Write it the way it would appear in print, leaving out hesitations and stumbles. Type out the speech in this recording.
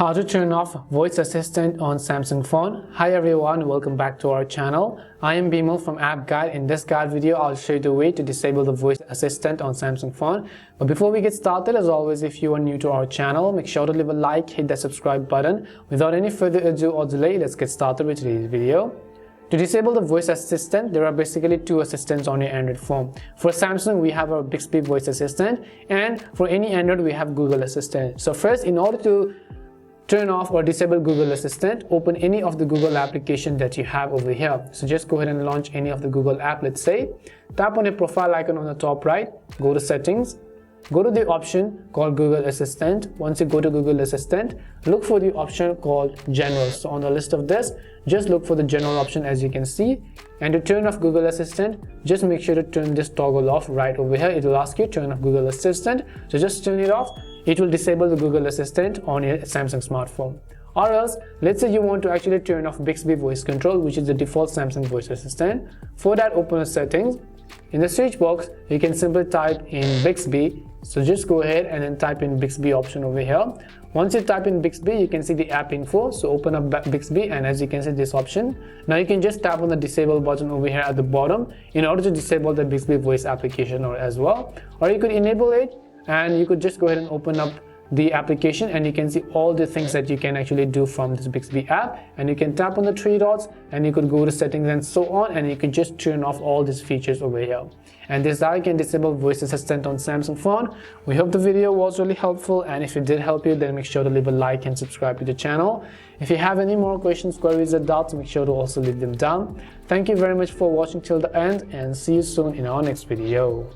How to turn off voice assistant on Samsung phone. Hi everyone, welcome back to our channel. I am Bimal from App Guide. In this guide video, I'll show you the way to disable the voice assistant on Samsung phone. But before we get started, as always, if you are new to our channel, make sure to leave a like, hit the subscribe button. Without any further ado or delay, let's get started with today's video. To disable the voice assistant, there are basically two assistants on your Android phone. For Samsung, we have our Bixby voice assistant, and for any Android, we have Google Assistant. So first, in order to turn off or disable Google Assistant, open any of the Google application that you have over here. So just go ahead and launch any of the Google app, let's say. Tap on your profile icon on the top right, go to settings, go to the option called Google Assistant. Once you go to Google Assistant, look for the option called General. So on the list of this, just look for the General option as you can see. And to turn off Google Assistant, just make sure to turn this toggle off right over here. It will ask you to turn off Google Assistant. So just turn it off. It will disable the Google Assistant on your Samsung smartphone. Or else, let's say you want to actually turn off Bixby voice control, which is the default Samsung voice assistant. For that, open the settings. In the search box, you can simply type in Bixby. So just go ahead and then type in Bixby option over here. Once you type in Bixby, you can see the app info. So open up Bixby, and as you can see this option. Now you can just tap on the disable button over here at the bottom in order to disable the Bixby voice application or as well. Or you could enable it, and you could just go ahead and open up the application, and you can see all the things that you can actually do from this Bixby app. And you can tap on the three dots, and you could go to settings and so on, and you can just turn off all these features over here. And this is how you can disable voice assistant on Samsung phone. We hope the video was really helpful, and if it did help you, then make sure to leave a like and subscribe to the channel. If you have any more questions, queries or doubts, make sure to also leave them down. Thank you very much for watching till the end, and see you soon in our next video.